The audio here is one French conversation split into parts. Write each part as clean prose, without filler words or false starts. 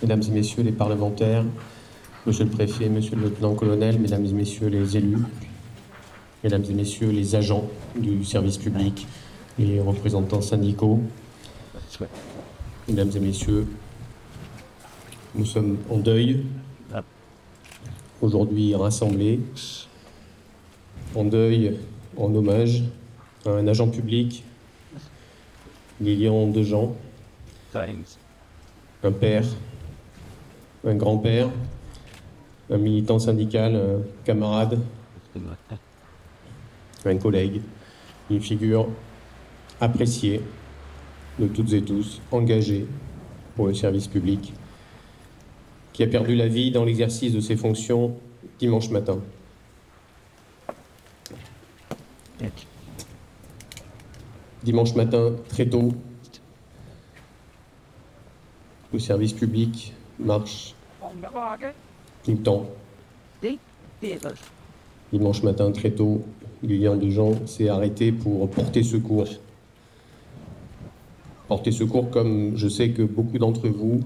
Mesdames et messieurs les parlementaires, monsieur le préfet, monsieur le lieutenant-colonel, mesdames et messieurs les élus, mesdames et messieurs les agents du service public, les représentants syndicaux, mesdames et messieurs, nous sommes en deuil, aujourd'hui rassemblés, en deuil, en hommage à un agent public, Lilian Dejean, un père, un grand-père, un militant syndical, un camarade, un collègue, une figure appréciée de toutes et tous, engagée pour le service public, qui a perdu la vie dans l'exercice de ses fonctions dimanche matin. Dimanche matin, très tôt, le service public marche tout le temps. Dimanche matin, très tôt, Lilian Dejean s'est arrêté pour porter secours. Porter secours comme je sais que beaucoup d'entre vous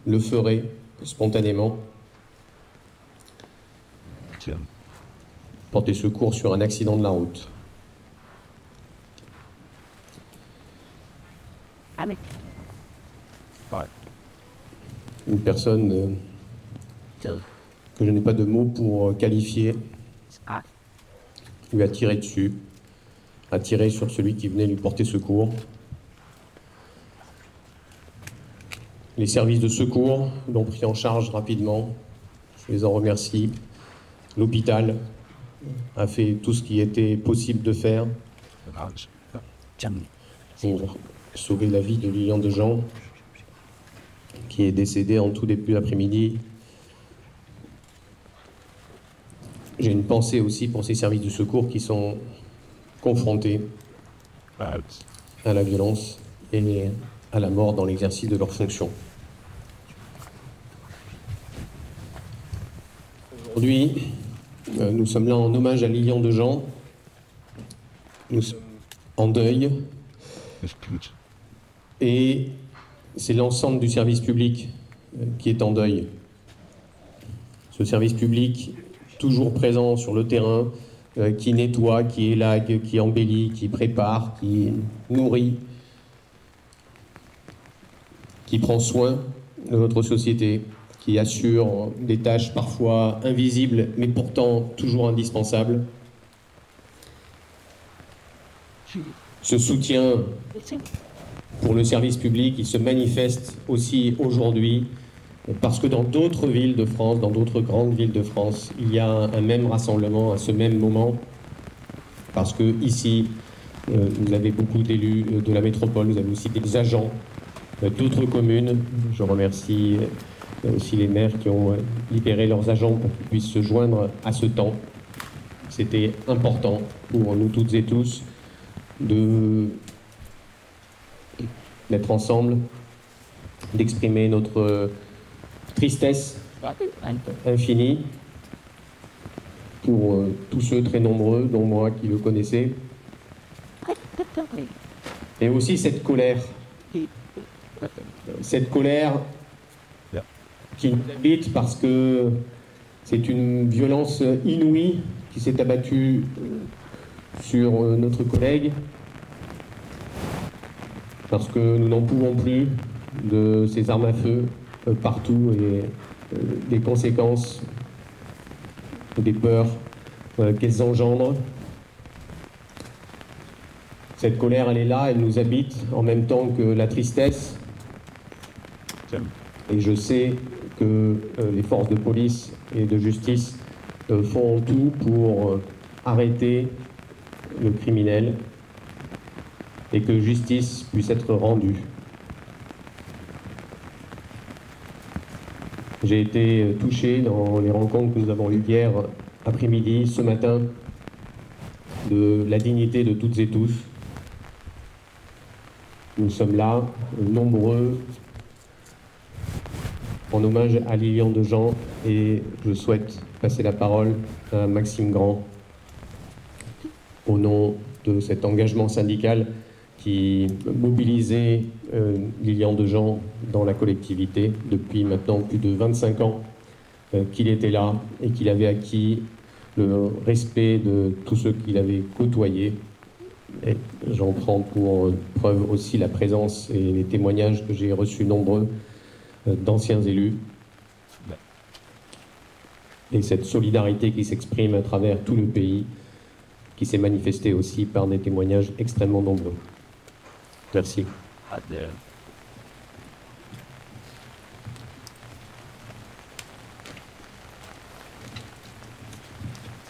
le feraient spontanément. Porter secours sur un accident de la route. Une personne que je n'ai pas de mots pour qualifier, lui a tiré dessus, a tiré sur celui qui venait lui porter secours. Les services de secours l'ont pris en charge rapidement, je les en remercie. L'hôpital a fait tout ce qui était possible de faire pour sauver la vie de Lilian Dejean, qui est décédé en tout début d'après-midi. J'ai une pensée aussi pour ces services de secours qui sont confrontés à la violence et à la mort dans l'exercice de leurs fonctions. Aujourd'hui, nous sommes là en hommage à Lilian Dejean. Nous sommes en deuil. Et c'est l'ensemble du service public qui est en deuil. Ce service public, toujours présent sur le terrain, qui nettoie, qui élague, qui embellit, qui prépare, qui nourrit, qui prend soin de notre société, qui assure des tâches parfois invisibles, mais pourtant toujours indispensables. Ce soutien pour le service public, il se manifeste aussi aujourd'hui parce que dans d'autres villes de France, dans d'autres grandes villes de France, il y a un même rassemblement à ce même moment, parce que ici, vous avez beaucoup d'élus de la métropole, vous avez aussi des agents d'autres communes. Je remercie aussi les maires qui ont libéré leurs agents pour qu'ils puissent se joindre à ce temps. C'était important pour nous toutes et tous d'être ensemble, d'exprimer notre tristesse infinie pour tous ceux très nombreux, dont moi, qui le connaissaient. Et aussi cette colère qui nous habite parce que c'est une violence inouïe qui s'est abattue sur notre collègue, parce que nous n'en pouvons plus de ces armes à feu partout et des conséquences, des peurs qu'elles engendrent. Cette colère, elle est là, elle nous habite en même temps que la tristesse. Et je sais que les forces de police et de justice font tout pour arrêter le criminel et que justice puisse être rendue. J'ai été touché dans les rencontres que nous avons eues hier après-midi, ce matin, de la dignité de toutes et tous. Nous sommes là, nombreux, en hommage à Lilian Dejean, et je souhaite passer la parole à Maxime Grand, au nom de cet engagement syndical qui mobilisait Lilian Dejean dans la collectivité depuis maintenant plus de 25 ans qu'il était là et qu'il avait acquis le respect de tous ceux qu'il avait côtoyés. Et j'en prends pour preuve aussi la présence et les témoignages que j'ai reçus nombreux d'anciens élus. Et cette solidarité qui s'exprime à travers tout le pays, qui s'est manifestée aussi par des témoignages extrêmement nombreux. Merci.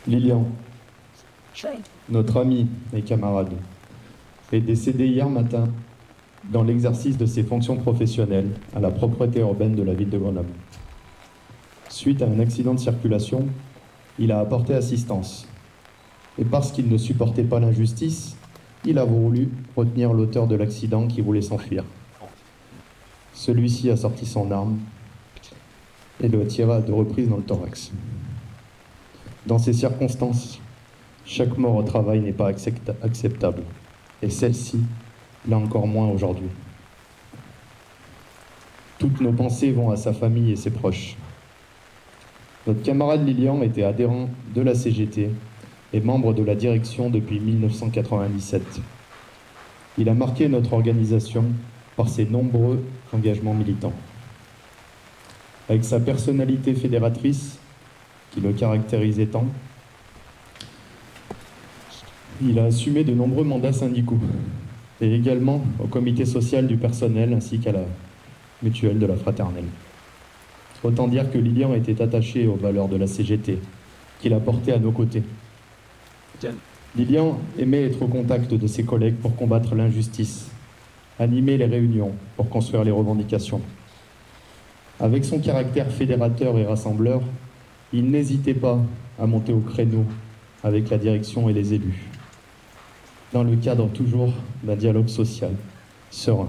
Lilian, notre ami et camarade, est décédé hier matin dans l'exercice de ses fonctions professionnelles à la propreté urbaine de la ville de Grenoble. Suite à un accident de circulation, il a apporté assistance. Et parce qu'il ne supportait pas l'injustice, il a voulu retenir l'auteur de l'accident qui voulait s'enfuir. Celui-ci a sorti son arme et le a tiré à 2 reprises dans le thorax. Dans ces circonstances, chaque mort au travail n'est pas acceptable. Et celle-ci, là encore moins aujourd'hui. Toutes nos pensées vont à sa famille et ses proches. Notre camarade Lilian était adhérent de la CGT et membre de la direction depuis 1997. Il a marqué notre organisation par ses nombreux engagements militants. Avec sa personnalité fédératrice, qui le caractérisait tant, il a assumé de nombreux mandats syndicaux et également au comité social du personnel ainsi qu'à la mutuelle de la fraternelle. Autant dire que Lilian était attaché aux valeurs de la CGT, qu'il a portées à nos côtés. Lilian aimait être au contact de ses collègues pour combattre l'injustice, animer les réunions pour construire les revendications. Avec son caractère fédérateur et rassembleur, il n'hésitait pas à monter au créneau avec la direction et les élus, dans le cadre toujours d'un dialogue social serein.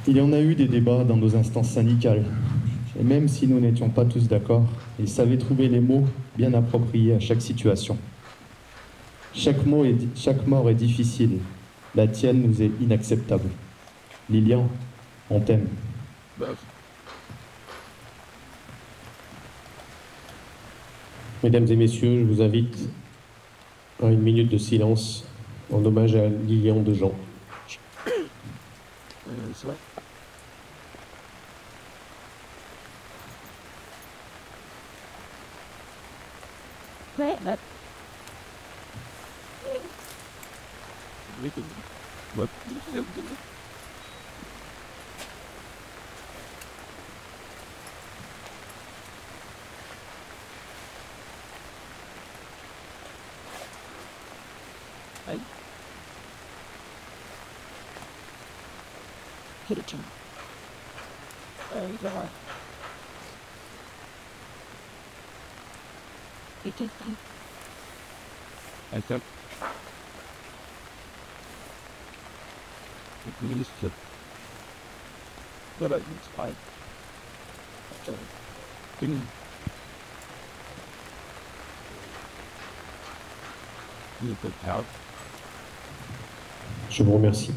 Il y en a eu des débats dans nos instances syndicales, et même si nous n'étions pas tous d'accord, il savait trouver les mots bien appropriés à chaque situation. Chaque mort est difficile, la tienne nous est inacceptable. Lilian, on t'aime. Mesdames et messieurs, je vous invite à une minute de silence en hommage à Lilian Dejean. Hit it, John. There you go. Hit it. I said, but it's fine. You could help. Je vous remercie.